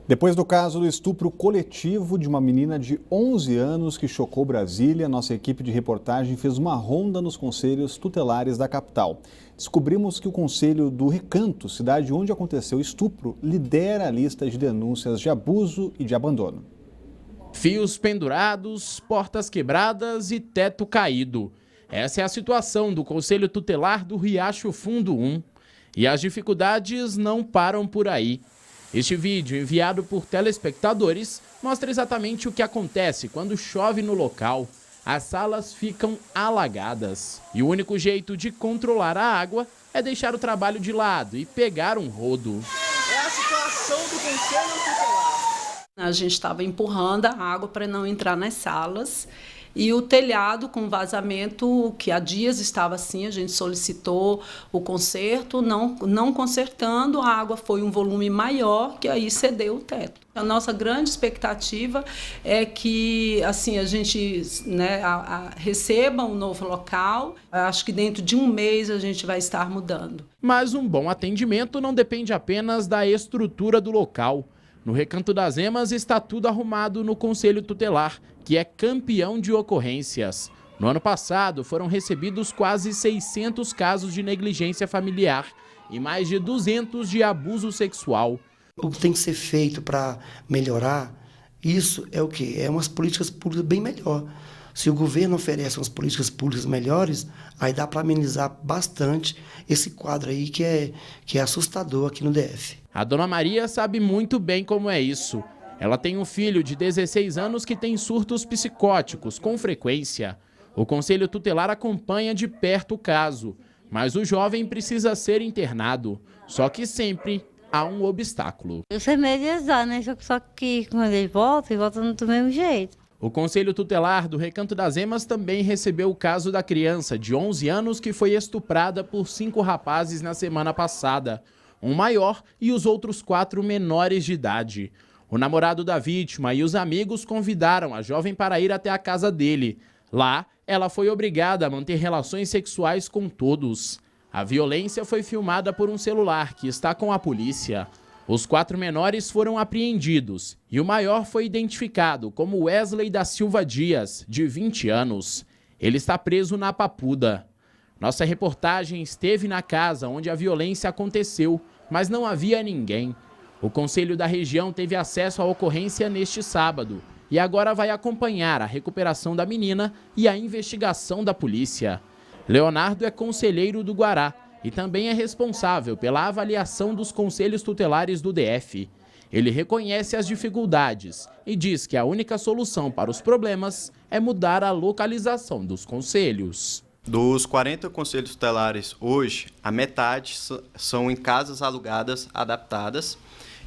Depois do caso do estupro coletivo de uma menina de 11 anos que chocou Brasília, nossa equipe de reportagem fez uma ronda nos conselhos tutelares da capital. Descobrimos que o Conselho do Recanto, cidade onde aconteceu o estupro, lidera a lista de denúncias de abuso e de abandono. Fios pendurados, portas quebradas e teto caído. Essa é a situação do Conselho Tutelar do Riacho Fundo 1. E as dificuldades não param por aí. Este vídeo, enviado por telespectadores, mostra exatamente o que acontece quando chove no local. As salas ficam alagadas. E o único jeito de controlar a água é deixar o trabalho de lado e pegar um rodo. É a situação do Conselho Tutelar. A gente estava empurrando a água para não entrar nas salas. E o telhado com vazamento, que há dias estava assim, a gente solicitou o conserto, não consertando, a água foi um volume maior, que aí cedeu o teto. A nossa grande expectativa é que assim, a gente receba um novo local. Acho que dentro de um mês a gente vai estar mudando. Mas um bom atendimento não depende apenas da estrutura do local. No Recanto das Emas está tudo arrumado no Conselho Tutelar, que é campeão de ocorrências. No ano passado, foram recebidos quase 600 casos de negligência familiar e mais de 200 de abuso sexual. O que tem que ser feito para melhorar, isso é o quê? É umas políticas públicas bem melhor. Se o governo oferece umas políticas públicas melhores, aí dá para amenizar bastante esse quadro aí que é assustador aqui no DF. A dona Maria sabe muito bem como é isso. Ela tem um filho de 16 anos que tem surtos psicóticos com frequência. O Conselho Tutelar acompanha de perto o caso, mas o jovem precisa ser internado. Só que sempre há um obstáculo. Eu sei medializar, né? Só que quando ele volta do mesmo jeito. O Conselho Tutelar do Recanto das Emas também recebeu o caso da criança de 11 anos que foi estuprada por 5 rapazes na semana passada. Um maior e os outros 4 menores de idade. O namorado da vítima e os amigos convidaram a jovem para ir até a casa dele. Lá, ela foi obrigada a manter relações sexuais com todos. A violência foi filmada por um celular que está com a polícia. Os 4 menores foram apreendidos e o maior foi identificado como Wesley da Silva Dias, de 20 anos. Ele está preso na Papuda. Nossa reportagem esteve na casa onde a violência aconteceu, mas não havia ninguém. O Conselho da região teve acesso à ocorrência neste sábado e agora vai acompanhar a recuperação da menina e a investigação da polícia. Leonardo é conselheiro do Guará e também é responsável pela avaliação dos conselhos tutelares do DF. Ele reconhece as dificuldades e diz que a única solução para os problemas é mudar a localização dos conselhos. Dos 40 conselhos tutelares hoje, a metade são em casas alugadas adaptadas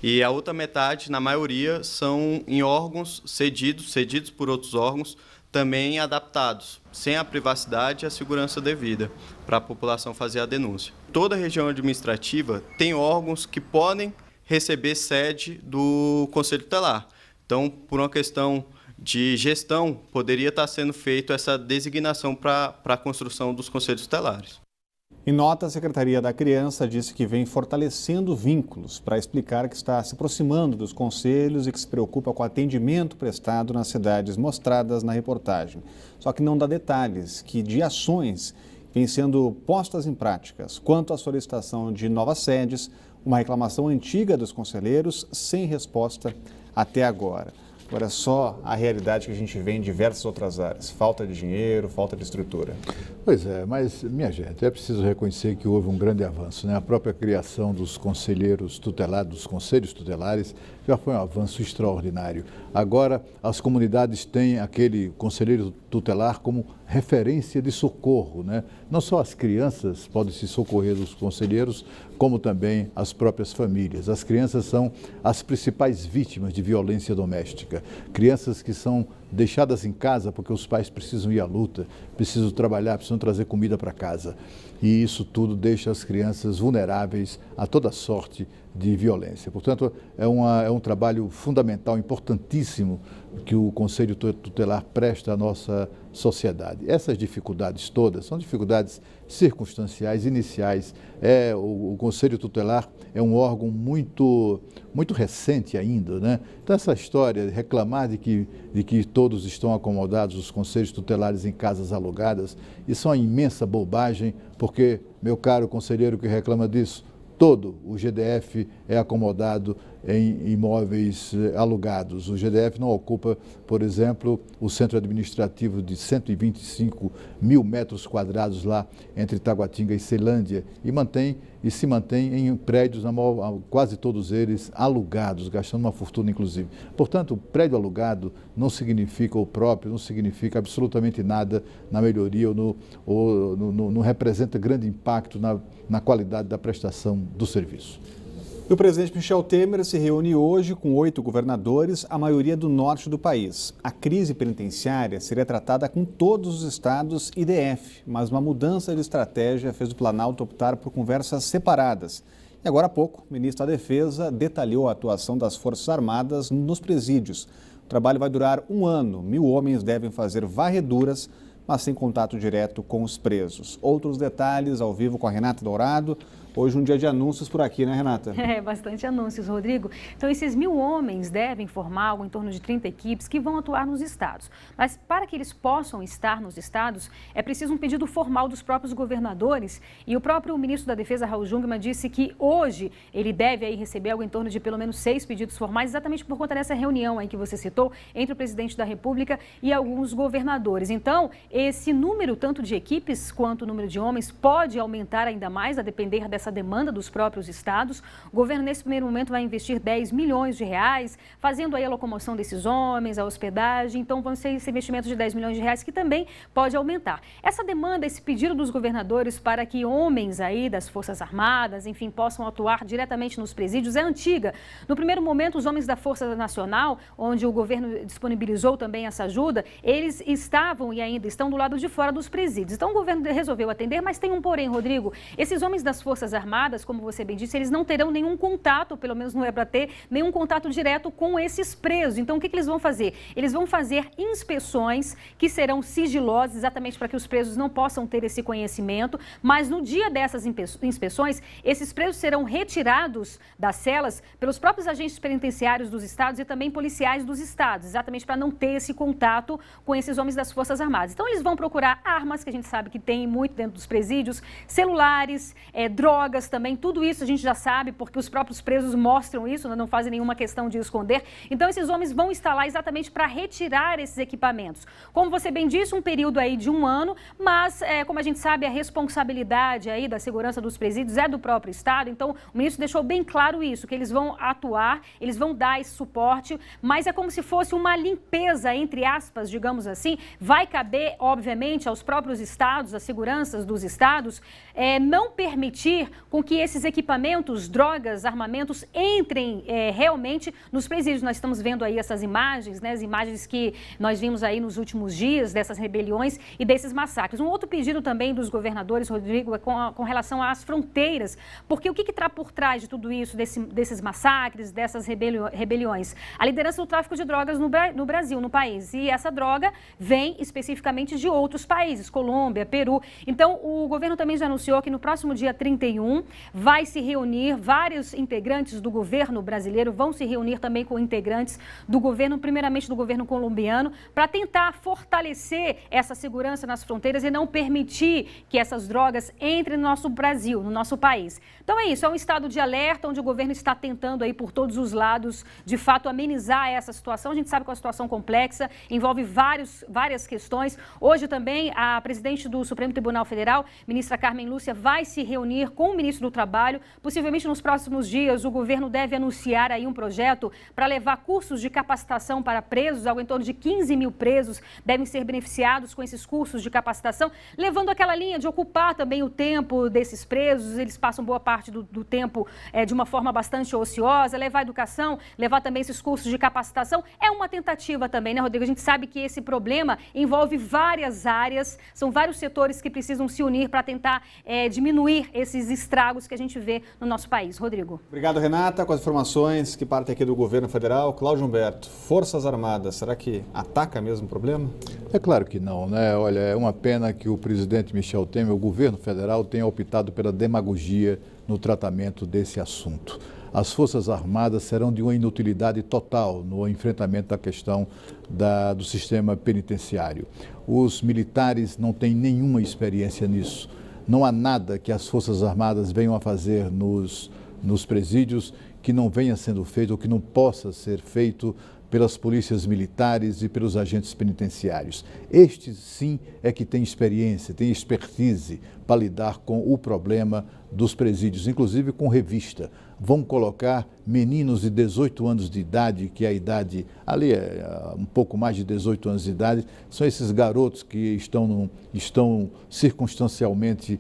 e a outra metade, na maioria, são em órgãos cedidos por outros órgãos, também adaptados, sem a privacidade e a segurança devida para a população fazer a denúncia. Toda região administrativa tem órgãos que podem receber sede do Conselho Tutelar. Então, por uma questão de gestão, poderia estar sendo feita essa designação para a construção dos conselhos tutelares. Em nota, a Secretaria da Criança disse que vem fortalecendo vínculos para explicar que está se aproximando dos conselhos e que se preocupa com o atendimento prestado nas cidades mostradas na reportagem. Só que não dá detalhes de ações vêm sendo postas em práticas. Quanto à solicitação de novas sedes, uma reclamação antiga dos conselheiros sem resposta até agora. Agora é só a realidade que a gente vê em diversas outras áreas. Falta de dinheiro, falta de estrutura. Pois é, mas, minha gente, é preciso reconhecer que houve um grande avanço, né? A própria criação dos conselheiros tutelares, dos conselhos tutelares, já foi um avanço extraordinário. Agora, as comunidades têm aquele conselheiro tutelar como referência de socorro, né? Não só as crianças podem se socorrer dos conselheiros, como também as próprias famílias. As crianças são as principais vítimas de violência doméstica. Crianças que são deixadas em casa porque os pais precisam ir à luta, precisam trabalhar, precisam trazer comida para casa. E isso tudo deixa as crianças vulneráveis a toda sorte de violência. Portanto, é um trabalho fundamental, importantíssimo, que o Conselho Tutelar presta à nossa sociedade. Essas dificuldades todas são dificuldades circunstanciais, iniciais. O Conselho Tutelar é um órgão muito recente ainda, né? Então, essa história de reclamar de que todos estão acomodados, os conselhos tutelares em casas alugadas, isso é uma imensa bobagem, porque, meu caro conselheiro que reclama disso, todo o GDF é acomodado em imóveis alugados. O GDF não ocupa, por exemplo, o centro administrativo de 125 mil metros quadrados lá entre Taguatinga e Ceilândia e se mantém em prédios, quase todos eles alugados, gastando uma fortuna inclusive. Portanto, o prédio alugado não significa o próprio, não significa absolutamente nada na melhoria ou não representa grande impacto na qualidade da prestação do serviço. O presidente Michel Temer se reúne hoje com 8 governadores, a maioria do norte do país. A crise penitenciária seria tratada com todos os estados e DF, mas uma mudança de estratégia fez o Planalto optar por conversas separadas. E agora há pouco, o ministro da Defesa detalhou a atuação das Forças Armadas nos presídios. O trabalho vai durar 1 ano. 1.000 homens devem fazer varreduras, mas sem contato direto com os presos. Outros detalhes ao vivo com a Renata Dourado. Hoje um dia de anúncios por aqui, né, Renata? Bastante anúncios, Rodrigo. Então, esses 1.000 homens devem formar algo em torno de 30 equipes que vão atuar nos estados. Mas para que eles possam estar nos estados, é preciso um pedido formal dos próprios governadores. E o próprio ministro da Defesa, Raul Jungmann, disse que hoje ele deve aí receber algo em torno de pelo menos 6 pedidos formais, exatamente por conta dessa reunião aí que você citou, entre o presidente da República e alguns governadores. Então, esse número, tanto de equipes quanto o número de homens, pode aumentar ainda mais, a depender dessa demanda dos próprios estados. O governo, nesse primeiro momento, vai investir 10 milhões de reais, fazendo aí a locomoção desses homens, a hospedagem. Então, vão ser esse investimento de 10 milhões de reais que também pode aumentar. Essa demanda, esse pedido dos governadores para que homens aí das Forças Armadas, enfim, possam atuar diretamente nos presídios é antiga. No primeiro momento, os homens da Força Nacional, onde o governo disponibilizou também essa ajuda, eles estavam e ainda estão do lado de fora dos presídios. Então, o governo resolveu atender, mas tem um porém, Rodrigo. Esses homens das Forças Armadas, como você bem disse, eles não terão nenhum contato, pelo menos não é para ter, nenhum contato direto com esses presos. Então, o que eles vão fazer? Eles vão fazer inspeções que serão sigilosas, exatamente para que os presos não possam ter esse conhecimento, mas no dia dessas inspeções, esses presos serão retirados das celas pelos próprios agentes penitenciários dos estados e também policiais dos estados, exatamente para não ter esse contato com esses homens das Forças Armadas. Então, eles vão procurar armas, que a gente sabe que tem muito dentro dos presídios, celulares, drogas também, tudo isso a gente já sabe, porque os próprios presos mostram isso, não fazem nenhuma questão de esconder. Então, esses homens vão estar lá exatamente para retirar esses equipamentos. Como você bem disse, um período aí de 1 ano, mas, como a gente sabe, a responsabilidade aí da segurança dos presídios é do próprio Estado. Então, o ministro deixou bem claro isso, que eles vão atuar, eles vão dar esse suporte, mas é como se fosse uma limpeza, entre aspas, digamos assim. Vai caber, obviamente, aos próprios estados, às seguranças dos estados, não permitir com que esses equipamentos, drogas, armamentos entrem realmente nos presídios. Nós estamos vendo aí essas imagens, né, as imagens que nós vimos aí nos últimos dias dessas rebeliões e desses massacres. Um outro pedido também dos governadores, Rodrigo, é com relação às fronteiras, porque o que está por trás de tudo isso, desses massacres, dessas rebeliões? A liderança do tráfico de drogas no Brasil, no país. E essa droga vem especificamente de outros países, Colômbia, Peru. Então, o governo também já anunciou que no próximo dia 31 vai se reunir, vários integrantes do governo brasileiro vão se reunir também com integrantes do governo, primeiramente do governo colombiano, para tentar fortalecer essa segurança nas fronteiras e não permitir que essas drogas entrem no nosso Brasil, no nosso país. Então é isso, é um estado de alerta onde o governo está tentando aí por todos os lados, de fato, amenizar essa situação. A gente sabe que é uma situação complexa, envolve várias questões. Hoje também a presidente do Supremo Tribunal Federal, ministra Carmen Lúcia, vai se reunir com com o ministro do Trabalho. Possivelmente nos próximos dias o governo deve anunciar aí um projeto para levar cursos de capacitação para presos. Algo em torno de 15 mil presos devem ser beneficiados com esses cursos de capacitação, levando aquela linha de ocupar também o tempo desses presos. Eles passam boa parte do tempo de uma forma bastante ociosa, levar educação, levar também esses cursos de capacitação. É uma tentativa também, né, Rodrigo? A gente sabe que esse problema envolve várias áreas, são vários setores que precisam se unir para tentar diminuir esses estragos que a gente vê no nosso país. Rodrigo. Obrigado, Renata. Com as informações que partem aqui do governo federal, Cláudio Humberto, Forças Armadas, será que ataca mesmo o problema? É claro que não, né? Olha, é uma pena que o presidente Michel Temer, o governo federal, tenha optado pela demagogia no tratamento desse assunto. As Forças Armadas serão de uma inutilidade total no enfrentamento da questão do sistema penitenciário. Os militares não têm nenhuma experiência nisso. Não há nada que as Forças Armadas venham a fazer nos presídios que não venha sendo feito ou que não possa ser feito pelas polícias militares e pelos agentes penitenciários. Estes, sim, é que têm experiência, têm expertise para lidar com o problema dos presídios, inclusive com revista. Vão colocar meninos de 18 anos de idade, que é a idade, ali é um pouco mais de 18 anos de idade, são esses garotos que estão circunstancialmente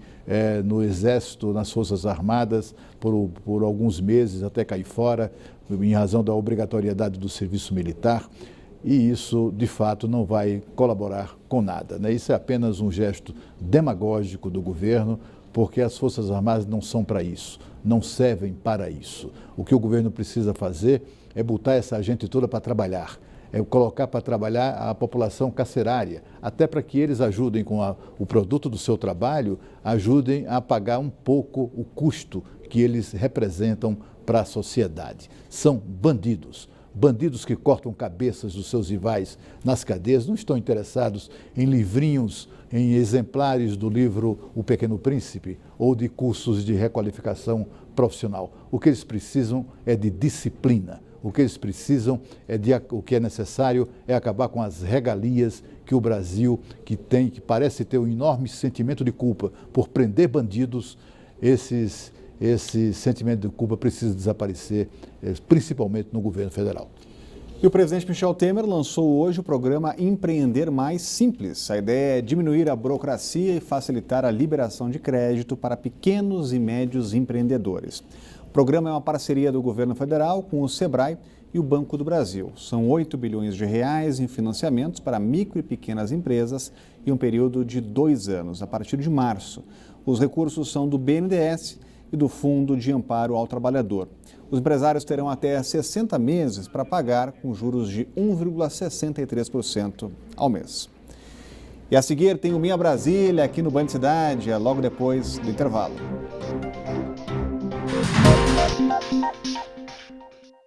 no Exército, nas Forças Armadas, por alguns meses, até cair fora, em razão da obrigatoriedade do serviço militar, e isso, de fato, não vai colaborar com nada, né? Isso é apenas um gesto demagógico do governo, porque as Forças Armadas não são para isso, não servem para isso. O que o governo precisa fazer é botar essa gente toda para trabalhar, é colocar para trabalhar a população carcerária, até para que eles ajudem com o produto do seu trabalho, ajudem a pagar um pouco o custo que eles representam para a sociedade. São bandidos. Bandidos que cortam cabeças dos seus rivais nas cadeias, não estão interessados em livrinhos, em exemplares do livro O Pequeno Príncipe ou de cursos de requalificação profissional. O que eles precisam é de disciplina. O que eles precisam o que é necessário é acabar com as regalias que o Brasil, que parece ter um enorme sentimento de culpa por prender bandidos. Esse sentimento de culpa precisa desaparecer, principalmente no governo federal. E o presidente Michel Temer lançou hoje o programa Empreender Mais Simples. A ideia é diminuir a burocracia e facilitar a liberação de crédito para pequenos e médios empreendedores. O programa é uma parceria do governo federal com o Sebrae e o Banco do Brasil. São 8 bilhões de reais em financiamentos para micro e pequenas empresas em um período de 2 anos, a partir de março. Os recursos são do BNDES e do Fundo de Amparo ao Trabalhador. Os empresários terão até 60 meses para pagar com juros de 1,63% ao mês. E a seguir tem o Minha Brasília aqui no Band Cidade, logo depois do intervalo.